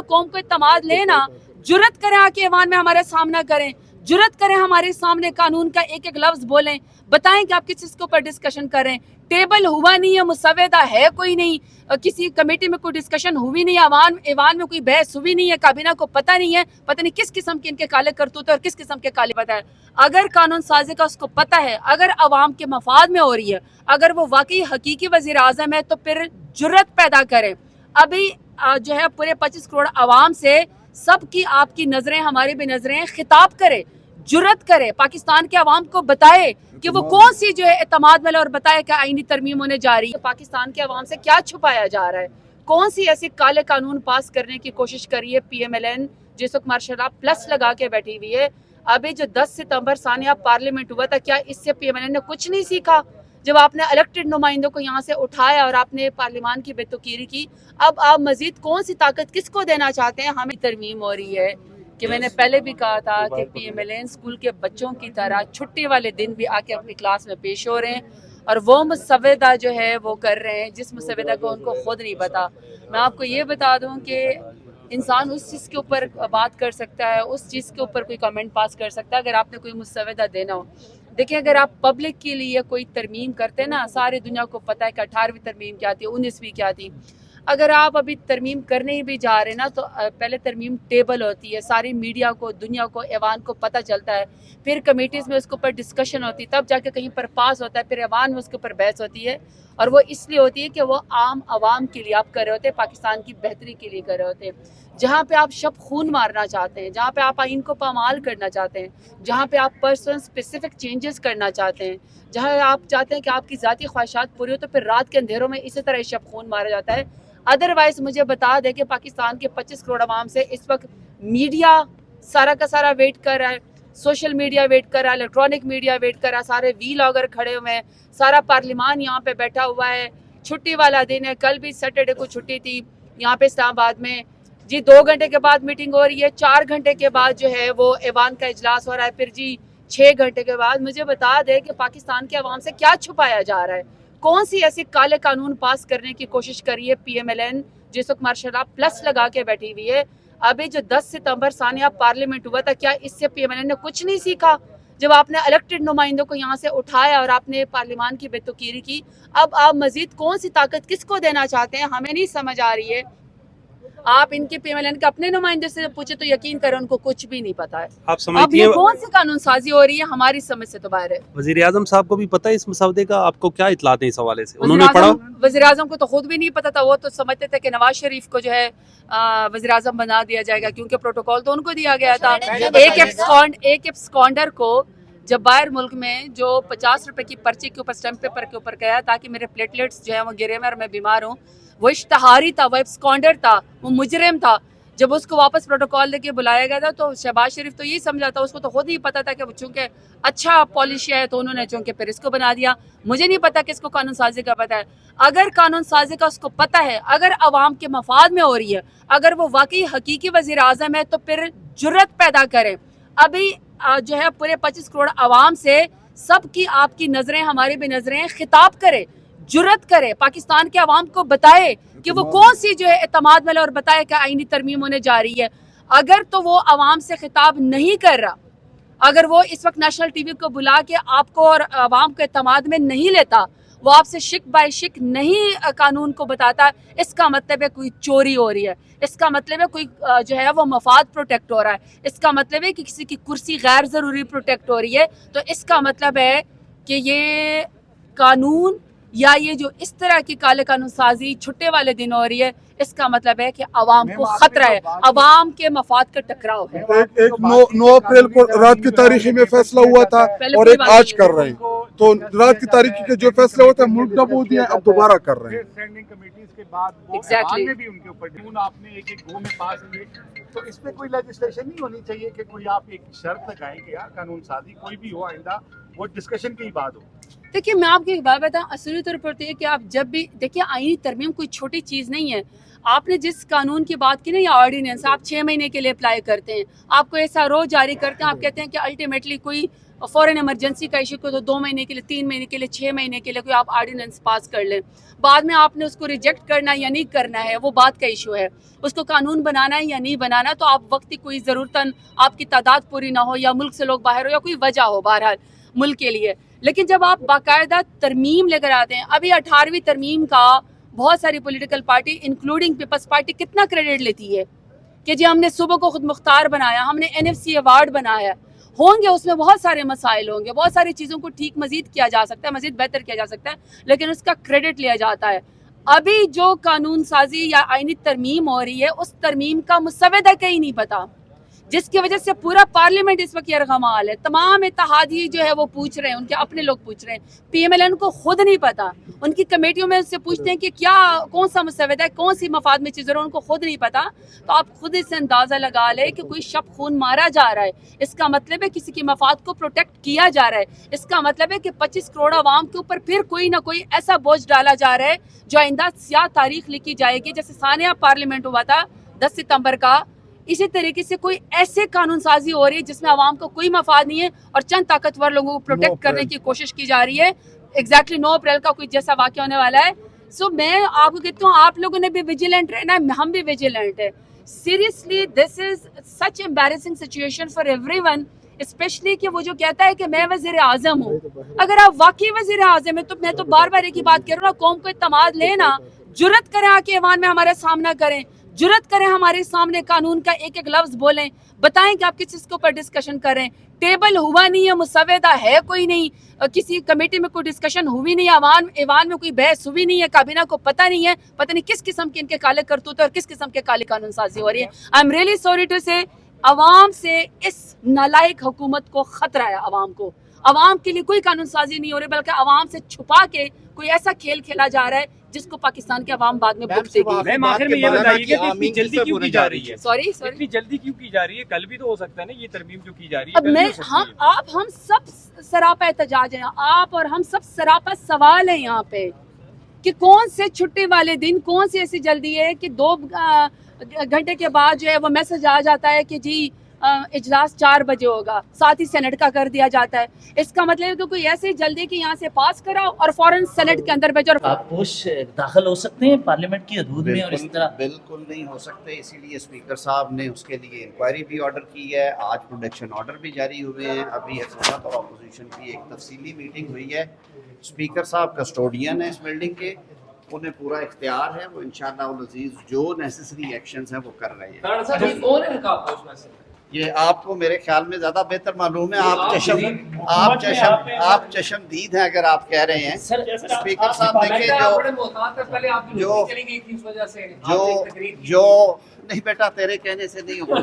और कौम को इत्मीनान ले ना, जुर्रत करें आके ऐवान में हमारे सामना करें, जुर्रत करें हमारे सामने कानून का एक एक लफ्ज बोलें, बताएं कि आप किस चीज़ के ऊपर डिस्कशन करें। टेबल हुआ नहीं है, मुसवदा है कोई नहीं, किसी कमेटी में कोई डिस्कशन हुई नहीं है, ऐवान में कोई बहस हुई नहीं है, काबीना को पता नहीं है, पता नहीं किस किस्म के इनके काले करतूत और किस किस्म के काले पता है। अगर कानून साजी का उसको पता है, अगर अवाम के मफाद में हो रही है, अगर वो वाकई हकीकी वज़ीर आज़म है, तो फिर जुर्रत पैदा करें। अभी जो है पूरे 25 करोड़ अवाम से सबकी आपकी नजरें हमारी भी नजरें, खिताब करे, जुर्रत करे, पाकिस्तान के अवाम को बताए कि वो कौन सी जो है एतमाद वाला, और बताए कि आईनी तरमीम होने जा रही है। पाकिस्तान के अवाम से क्या छुपाया जा रहा है, कौन सी ऐसी काले कानून पास करने की कोशिश करी है PMLN, जिस वक्त मार्शल प्लस लगा के बैठी हुई है। अभी जो 10 सितंबर सानिया पार्लियामेंट हुआ था, क्या इससे PMLN ने कुछ नहीं सीखा? जब आपने इलेक्टेड नुमाइंदों को यहाँ से उठाया और आपने पार्लियामान की बेतुकीरी की, अब आप मजीद कौन सी ताकत किसको देना चाहते हैं? हमें तरमीम हो रही है कि मैंने पहले भी कहा था कि PMLN स्कूल के बच्चों की तरह छुट्टी वाले दिन भी आके अपनी क्लास में पेश हो रहे हैं, और वो मुसवदा जो है वो कर रहे हैं जिस मुसवदा को उनको खुद नहीं पता। मैं आपको ये बता दूं कि इंसान उस चीज़ के ऊपर बात कर सकता है, उस चीज़ के ऊपर कोई कमेंट पास कर सकता है अगर आपने कोई मुसवदा देना हो। देखिए, अगर आप पब्लिक के लिए कोई तरमीम करते हैं ना, सारी दुनिया को पता है कि 18वीं तरमीम क्या थी, 19वीं क्या थी। अगर आप अभी तरमीम करने ही भी जा रहे हैं ना, तो पहले तरमीम टेबल होती है, सारी मीडिया को, दुनिया को, ऐवान को पता चलता है, फिर कमेटीज़ में उसके ऊपर डिस्कशन होती है, तब जाके कहीं पर पास होता है, फिर ऐवान में उसके ऊपर बहस होती है। और वो इसलिए होती है कि वो आम आवाम के लिए आप कर रहे होते हैं, पाकिस्तान की बेहतरी के लिए कर रहे होते हैं। जहाँ पे आप शब खून मारना चाहते हैं, जहाँ पे आप आइन को पामाल करना चाहते हैं, जहाँ पे आप पर्सन स्पेसिफिक चेंजेस करना चाहते हैं, जहाँ आप चाहते हैं कि आपकी ज़ाती ख्वाहिशात पूरी हो, तो फिर रात के अंधेरों में इसी तरह शब खून मारा जाता है। अदरवाइज मुझे बता दें कि पाकिस्तान के 25 करोड़ आवाम से इस वक्त मीडिया सारा का सारा वेट कर रहा है, सोशल मीडिया वेट कर रहा है, इलेक्ट्रॉनिक मीडिया वेट कर रहा है, सारे व्लॉगर खड़े हुए हैं, सारा पार्लियामान यहाँ पे बैठा हुआ है। छुट्टी वाला दिन है, कल भी सैटरडे को छुट्टी थी यहाँ पे इस्लामाबाद में जी। 2 घंटे के बाद मीटिंग हो रही है, 4 घंटे के बाद जो है वो ऐवान का इजलास हो रहा है, फिर जी 6 घंटे के बाद। मुझे बता दें कि पाकिस्तान के अवाम से क्या छुपाया जा रहा है, कौन सी ऐसी काले कानून पास करने की कोशिश करी है PMLN, जिस वक्त मार्शल प्लस लगा के बैठी हुई है। अभी जो 10 सितंबर सानिया पार्लियामेंट हुआ था, क्या इससे PMLN ने कुछ नहीं सीखा? जब आपने इलेक्टेड नुमाइंदों को यहाँ से उठाया और आपने पार्लियामान की बेतुकीरी की, अब आप मजीद कौन सी ताकत किसको देना चाहते हैं? हमें नहीं समझ आ रही है। आप इनके PMLN के अपने नुमाइंदे से पूछे तो यकीन करें उनको कुछ भी नहीं पता है। आप समझती हैं हैं कौन सी कानून साजी हो रही है? हमारी समझ से तो बाहर है। वजीर आजम साहब को भी पता है इस मसौदे का? आपको क्या इतलात है इस हवाले से? उन्होंने पढ़ा? वज़ीर आज़म को तो खुद भी नहीं पता था, वो तो समझते थे कि नवाज शरीफ को जो है वज़ीर आज़म बना दिया जाएगा, क्योंकि प्रोटोकॉल तो उनको दिया गया था। एक एब्सकॉन्डर को जब बाहर मुल्क में जो 50 रुपए की पर्ची के ऊपर, स्टैम्प पेपर के ऊपर गया ताकि मेरे प्लेटलेट्स जो है वो गिरे में और मैं बीमार हूँ, वो इश्तहारी था, वो एब्सकॉन्डर था, वो मुजरिम था। जब उसको वापस प्रोटोकॉल देके बुलाया गया था तो शहबाज शरीफ तो यही समझा था, उसको तो खुद ही पता था कि वो चूंकि अच्छा पॉलिसी है तो उन्होंने चूंकि फिर इसको बना दिया। मुझे नहीं पता कि इसको कानून साजी का पता है। अगर कानून साजी का उसको पता है, अगर अवाम के मफाद में हो रही है, अगर वो वाकई हकीकी वज़ीर आज़म है, तो फिर जुर्रत पैदा करें। अभी जो है पूरे 25 करोड़ अवाम से सबकी आपकी नजरें हमारी भी नजरें, खिताब करे, जुर्रत करे, पाकिस्तान के अवाम को बताए कि वो कौन सी जो है एतमाद वाला, और बताए कि आईनी तरमीम होने जा रही है। अगर तो वो अवाम से खिताब नहीं कर रहा, अगर वो इस वक्त नेशनल टीवी को बुला के आपको और अवाम को एतमाद में नहीं लेता, वो आपसे शिक बाय शिक नहीं कानून को बताता, इसका मतलब है कोई चोरी हो रही है, इसका मतलब है कोई जो है वो मफाद प्रोटेक्ट हो रहा है, इसका मतलब है कि किसी की कुर्सी गैर ज़रूरी प्रोटेक्ट हो रही है। तो इसका मतलब है कि ये कानून या ये जो इस तरह की काले कानून साजी छुट्टे वाले दिन हो रही है, इसका मतलब है कि अवाम को खतरा है, अवाम के मफाद का टकराव है। एक 9 अप्रैल को रात की तारीखी में फैसला हुआ था और एक आज कर रहे हैं, तो रात की तारीखी के जो फैसले होते हैं मुल्क नबूद है, अब दोबारा कर रहे हैं। स्टैंडिंग कमेटीज के बाद वो Exactly. में भी उनके ऊपर कानून आपने एक गो में पास किए, तो इस पे कोई लेजिस्लेशन नहीं होनी चाहिए कि कोई आप एक शर्त लगाएं कि यार कानून साजी कोई भी हो आइंदा वो डिस्कशन की बात हो। देखिए, मैं आपको एक बात बताऊं, असली तौर पर कि आप जब भी देखिए, आईनी तरमीम कोई छोटी चीज़ नहीं है। आपने जिस कानून की बात की ना, या ऑर्डिनेंस आप 6 महीने के लिए अप्लाई करते हैं, आपको ऐसा रोज जारी करते हैं, आप कहते हैं कि अल्टीमेटली कोई फॉरेन इमरजेंसी का इशू को तो 2 महीने के लिए, 3 महीने के लिए, 6 महीने के लिए कोई आप ऑर्डिनेंस पास कर लें, बाद में आपने उसको रिजेक्ट करना या नहीं करना है वो बात का इशू है। उसको कानून बनाना है या नहीं बनाना, तो आप वक्त की कोई ज़रूरतन आपकी तादाद पूरी ना हो या मुल्क से लोग बाहर हो या कोई वजह हो बहरहाल मुल्क के लिए। लेकिन जब आप बाकायदा तरमीम लेकर आते हैं, अभी 18वीं तरमीम का बहुत सारी political party including Peoples Party कितना क्रेडिट लेती है कि जी हमने सुबह को खुद मुख्तार बनाया, हमने NFC अवार्ड बनाया। होंगे उसमें बहुत सारे मसाइल होंगे, बहुत सारी चीज़ों को ठीक मज़ीद किया जा सकता है, मज़ीद बेहतर किया जा सकता है, लेकिन उसका क्रेडिट लिया जाता है। अभी जो कानून साजी या आईनी तरमीम हो रही है, उस तरमीम का मुसव्वदा का ही नहीं पता, जिसकी वजह से पूरा पार्लियामेंट इस वक्त यरगमाल है। तमाम इत्तेहादी जो है वो पूछ रहे हैं, उनके अपने लोग पूछ रहे हैं, PMLN को खुद नहीं पता। उनकी कमेटियों में उससे पूछते हैं कि क्या कौन सा मुसव्वदा है, कौन सी मफाद में चीज़ है, उनको खुद नहीं पता। तो आप खुद इससे अंदाज़ा लगा ले कि कोई शब खून मारा जा रहा है, इसका मतलब है किसी की मफाद को प्रोटेक्ट किया जा रहा है। इसका मतलब है कि 25 करोड़ आवाम के ऊपर फिर कोई ना कोई ऐसा बोझ डाला जा रहा है जो आइंदा स्याह तारीख लिखी जाएगी। जैसे सानिया पार्लियामेंट हुआ था 10 सितंबर का, इसी तरीके से कोई ऐसे कानून साजी हो रही है जिसमें आवाम को कोई मफाद नहीं है और चंद ताकतवर लोगों को प्रोटेक्ट करने की कोशिश की जा रही है। एग्जैक्टली 9 अप्रैल का कोई जैसा वाक़या होने वाला है। सो मैं आपको कहती हूँ, आप लोगों ने भी विजिलेंट रहना है, हम भी विजिलेंट है। Seriously this is such embarrassing situation for everyone, specially कि वो जो कहता है कि मैं वज़ीर आज़म हूँ। अगर आप वाकई वज़ीर आज़म है तो मैं तो बार बार एक ही बात कह रहा हूँ, कौम को इत्मीनान लेना, जुर्रत करें आके ऐवान में हमारा सामना करें, जुर्रत करें हमारे सामने कानून का एक एक लफ्ज़ बोलें, बताएं कि आप किस चीज़ के ऊपर डिस्कशन करें। टेबल हुआ नहीं है, मुसव्वदा है कोई नहीं, किसी कमेटी में कोई डिस्कशन हुई नहीं, ऐवान में कोई बहस हुई नहीं है, काबीना को पता नहीं है, पता नहीं किस किस्म के इनके काले करतूत और किस किस्म के काले कानून साजी हो रही है। I am really sorry to say, अवाम से इस नालायक हुकूमत को खतरा है। अवाम को, अवाम के लिए कोई कानून साजी नहीं हो रही, बल्कि अवाम से छुपा के कोई ऐसा खेल खेला जा रहा है जिसको पाकिस्तान के अवाम बाद में भुगतेगी। मैम आखिर में ये बताइए कि इतनी जल्दी क्यों की जा रही है? सॉरी इतनी जल्दी क्यों की जा रही है? कल भी तो हो सकता है ना ये तरमीम जो की जा रही है। अब मैं हम सब सरापा एहतजाज हैं, आप और हम सब सरापा सवाल है यहाँ पे कि कौन से छुट्टी वाले दिन, कौन सी ऐसी जल्दी है कि 2 घंटे के बाद जो है वो मैसेज आ जाता है कि जी इजलास 4 बजे होगा, साथ ही सेनेट का कर दिया जाता है। इसका मतलब है कि कोई ऐसे जल्दी कि यहाँ से पास कराओ और फौरन सेनेट के अंदर भेजो। आक्रोश दाखिल हो सकते हैं पार्लियामेंट की हदूद में और इस तरह? बिल्कुल नहीं हो सकते, इसीलिए स्पीकर साहब ने उसके लिए इंक्वायरी भी ऑर्डर की है। आज प्रोडक्शन ऑर्डर भी जारी हुए हैं। अभी हुकूमत और अपोजिशन की एक तफसीली मीटिंग हुई है। स्पीकर साहब कस्टोडियन है इस बिल्डिंग के, उन्हें पूरा इख्तियार है, वो इंशाअल्लाह अज़ीज़ जो नेसेसरी एक्शंस हैं वो कर रहे हैं। ये आपको मेरे ख्याल में ज़्यादा बेहतर मालूम है। आप चशमदीद हैं अगर आप कह रहे हैं। स्पीकर साहब देखिए जो नहीं बेटा तेरे कहने से नहीं होगा।